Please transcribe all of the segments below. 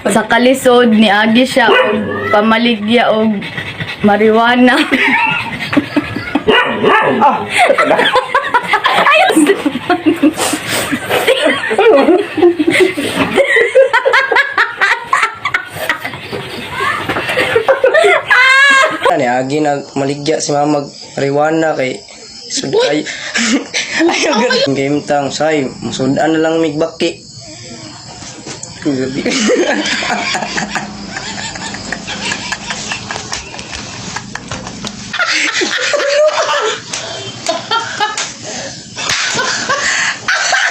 Sa kalisod ni agi siya og pamaligya og marijuana. Ni agi na maligya si mama marijuana kay suday. Ayaw gud game tang say musudan na lang migbaki. Gabi.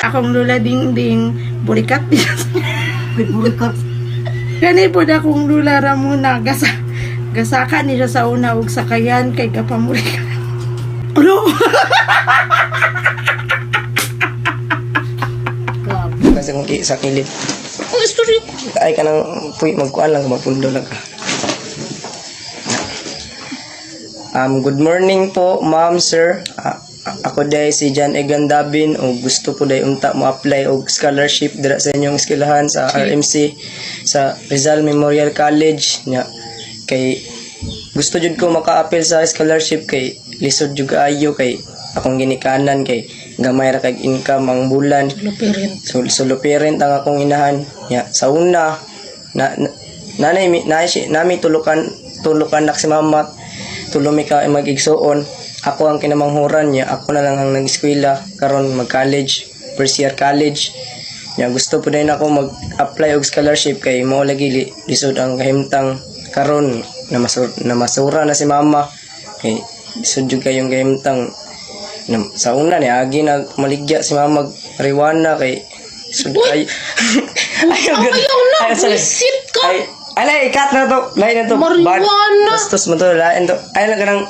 Akong lula ding burikat niya. Burikat. Kani po na akong lula ramuna gasaka niya sa una ug sakayan kay kapamurikat. Ano? Kasi kung sa kilid. Ay ka nang puy magkuan lang magpundo lang ka. Good morning po, ma'am, sir. Ako day si John Egandabin o gusto po day unta mo apply og scholarship dira sa inyong eskwelahan sa RMC sa Rizal Memorial College nya kay gusto jud ko maka-apply sa scholarship kay lisod jud kaayo kay akong ginikanan kay gamay ra kag income ang bulan solo parent ang akong inahan nya sa una nami tulukan nak si mama tulumi ka mag-igsuon. Ako ang kinamanghuran niya, ako na lang ang nag-eskwela karon mag-college, first year college. Nya gusto po din ako mag-apply og scholarship kay mao lagi lisod ang kahimtang karon na masura na si mama. Kay lisod jud kayong kahimtang sa una ni agi na maligya si mama marijuana kay lisod kay ayaw Visit ka. Ay, ikat na to. Lain na to. Marijuana. Bastos mo to. Lain to. Ay, lang ka ng...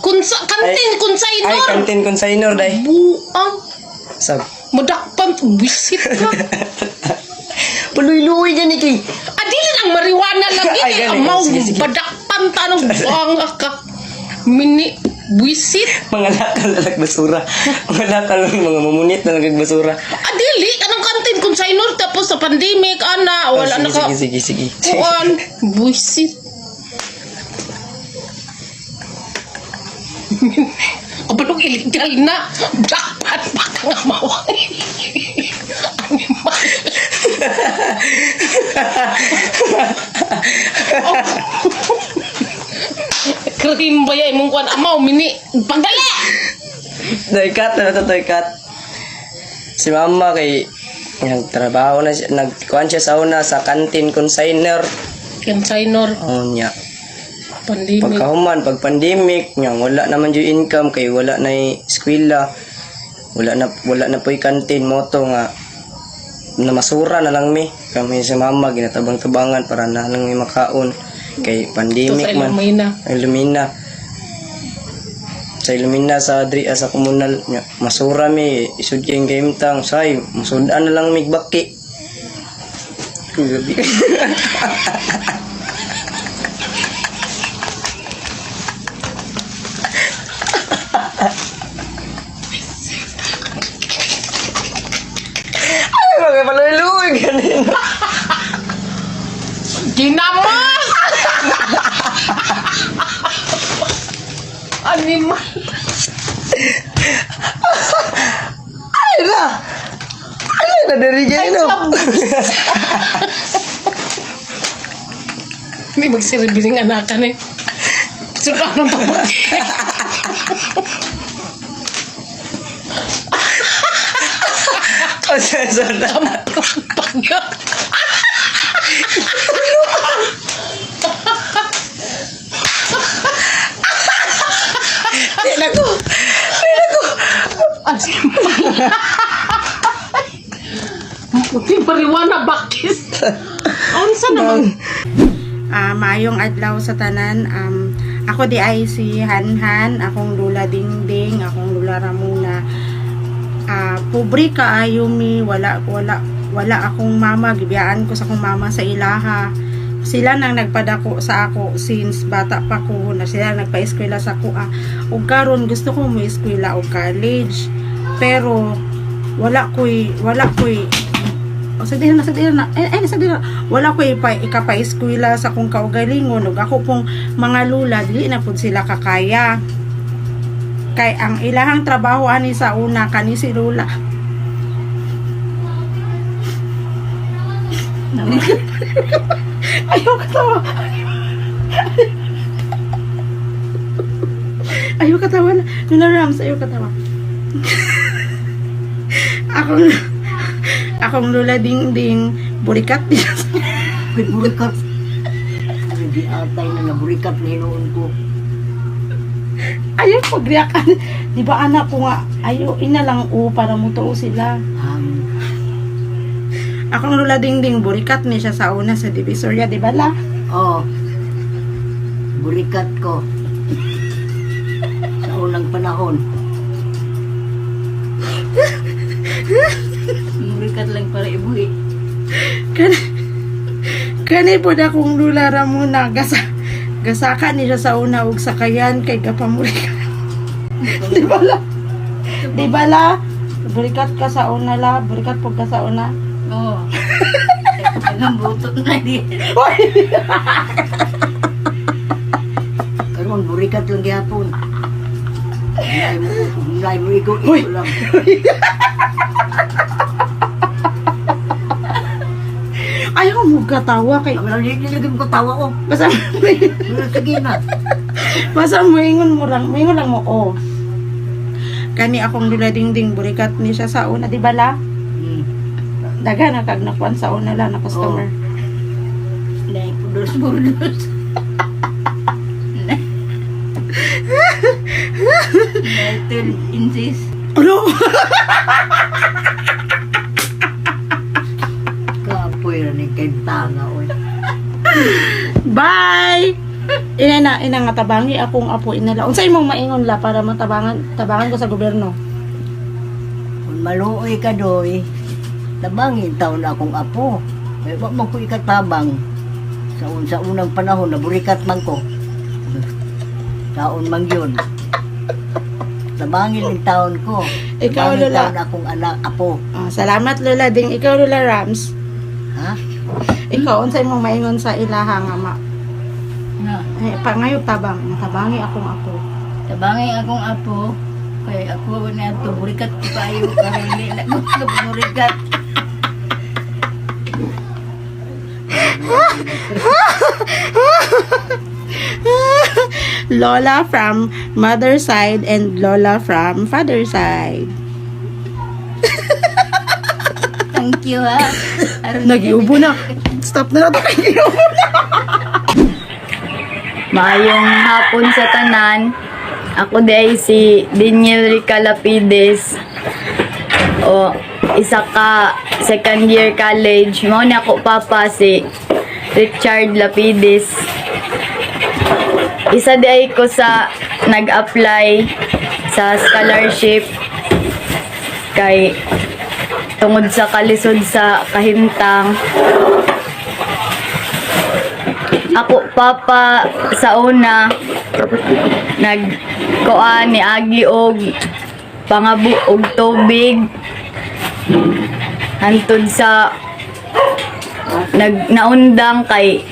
Kantin, konsaynor. Ay, kantin konsaynor, day. Buang. Sab. Madakpan, visit ka. Paluy-luy yan, Iki. Adili ang marijuana lagi. Ay, galing. Mau Sige. badakpan tanong buang ka. Mini, visit. Mga lakal na nagbasura. Mga lakal mga mamunit na nagbasura. Adili, anong kantin konsaynor tapos sa pandemic, ana. Wala na ka. Sige. Buang, visit. Kabalong illegal na. Dakpan pa ka nga mawang. Animal. Krim ba yan mong kuwan amaw mini pagdali. Ikat na to, ikat. Si mama kay nagtrabaho na siya, nagkuhan siya sa una sa kantin consigner. Consignor Nya. pandemic. Pagkahuman, pag pandemic, nya wala naman yung income kay wala na eskwela. Wala na po'y kantin moto nga na masura na lang mi. Kami sa mama ginatabang-tabangan para na lang may makaon kay pandemic Ito sa man. Ilumina. Sa Ilumina sa adri sa komunal nya masura mi isud kay game tang say musudan na lang migbaki. Gabi. Ay, paluy-luy ganin. Ginamos! Animal. Ay na dari gano. May magsiribiling anakan eh. Suka ng pamati. Sana. Pagyak. Pinago. Puting pariwana bakis. Unsa naman? Maayong adlaw sa tanan. Ako di ay si Hanhan, akong lula Dingding, akong lula Ramuna. Pobre kaayo mi, wala akong mama, gibiyaan ko sa akong mama sa ilaha. Sila nang nagpadako sa ako since bata pa ko, na sila nagpa-eskwela sa ako. Ug karon gusto ko mo eskwela o college. Pero wala ko'y sagdira na. Sagdira. Wala ko ikapa-eskwela sa kung kaugalingon. Ug ako pong mga lula, dili na pud sila kakaya. Kay ang ilahang trabaho ani sa una, kani si lula. Ayaw katawa. Ayaw katawa na. Lula Rams, ayaw katawa. Akong lula ding burikat niya. Burikat. Hindi atay na naburikat na hinoon ko. Ayaw pagriakan. Di ba anak ko nga, ayaw ina lang para mutuo sila. Akong lula ding burikat ni siya sa una sa Divisoria, di ba la? Oh. Burikat ko. Sa unang panahon. Burikat lang para ibuhi. Kani po na kong lula Ramona, gasaka ni siya sa una ug sakayan kay kapamurikat. Di ba la? Di ba la? Burikat ka sa una la, burikat po ka sa una. Oo. Anong butot na di. Karoon, burikat lang gihapon. Nilay mo ikaw lang. Ayaw mo katawa kay Hindi ko tawa ko. basta Sige na. moingon lang mo oh. Kani akong lula ding burikat ni siya sa una, di ba la? Daga na kag nakuan sa una la na customer. Dahil pudos. Dahil insist. Ano? Kapoy na ni kay tanga oy. Bye. Ina nga tabangi akong apo inala. Unsay imong maingon la para tabangan ko sa gobyerno? Kung maluoy ka doy, tabangin taon na akong apo. May wag man ko ikatabang. Sa unang panahon, naburikat man ko. Taon man yun. Tabangin yung taon ko. Ikaw, Tabangin Lola. taon akong anak, apo. Salamat Lola ding. Ikaw Lola Rams. Ha? Ikaw unsay imong maingon sa ilaha nga ma? Na, Pangayo tabangi akong apo. tabangay akong apo. Kay ako na ito, burikat ko kayo. Kaya hindi na ko burikat. Lola from mother side and Lola from father side. Thank you ha. Nagiubo na. Stop na nato kayo. Maayong hapon sa tanan. Ako day si Daniel Rica Lapides. O isa ka second year college. Mao na ako papa si Richard Lapides. Isa day ko sa nag-apply sa scholarship kay tungod sa kalisod sa kahimtang. Ako papa sa una nagkuan ni agi og pangabu og tubig hantod sa naundang kay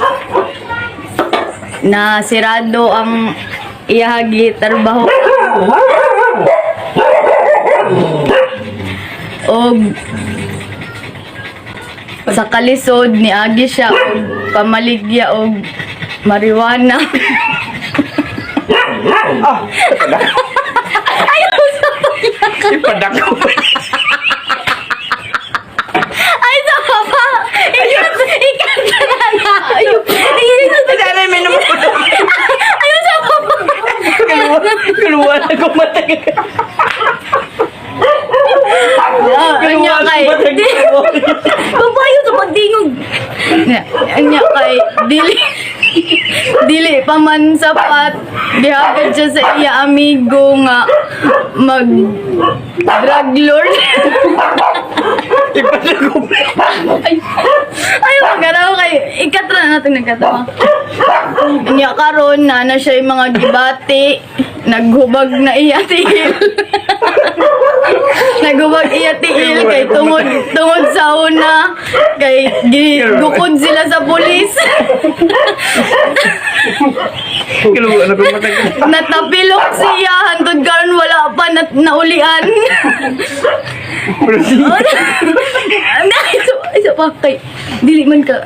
na sirado ang iyahagi trabaho og sa kalisod ni agi siya og pamaligya og marijuana. Ayaw sa Ipadako. ay sa papa. Ikat na na. Ayaw. Dali, may naman po. Ayaw sa papa. Kaluwa na ko matag. Anya kay babayo sa pagdingog. Anya kay dili pa man sapat gihagad siya sa iya amigo nga mag drug lord. Ipadako. Ay magaraw kay ikatra natin nagkatawa. Anya karon na siya yung mga gibati naghubag na iya tigil. Nagubag iya tiil kay tungod sa una kay gukod sila sa pulis. Kinuha na ko matag. Natapilok siya hantod karon wala pa naulian. Isa pa kay dili man ka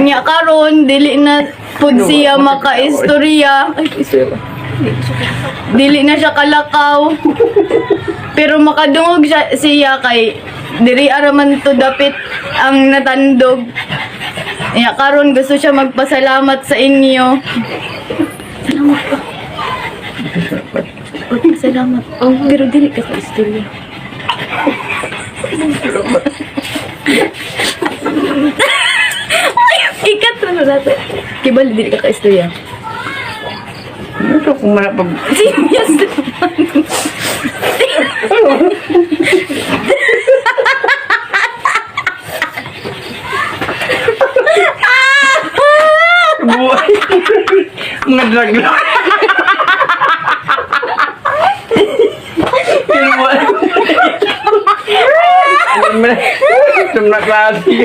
niya karon dili na pud siya maka-istorya. Ay, istorya. Dili na siya kalakaw. Pero makadungog siya kay diri araman to dapit ang natandog. Ya karon gusto siya magpasalamat sa inyo. Salamat pa. Salamat. Oh, pero dili ka istorya. Ikat na natin. Kibali dili ka istorya. Ito kung malapag. Serious naman. Buhay. Mga drag lang. Kinuha. Ito na klase.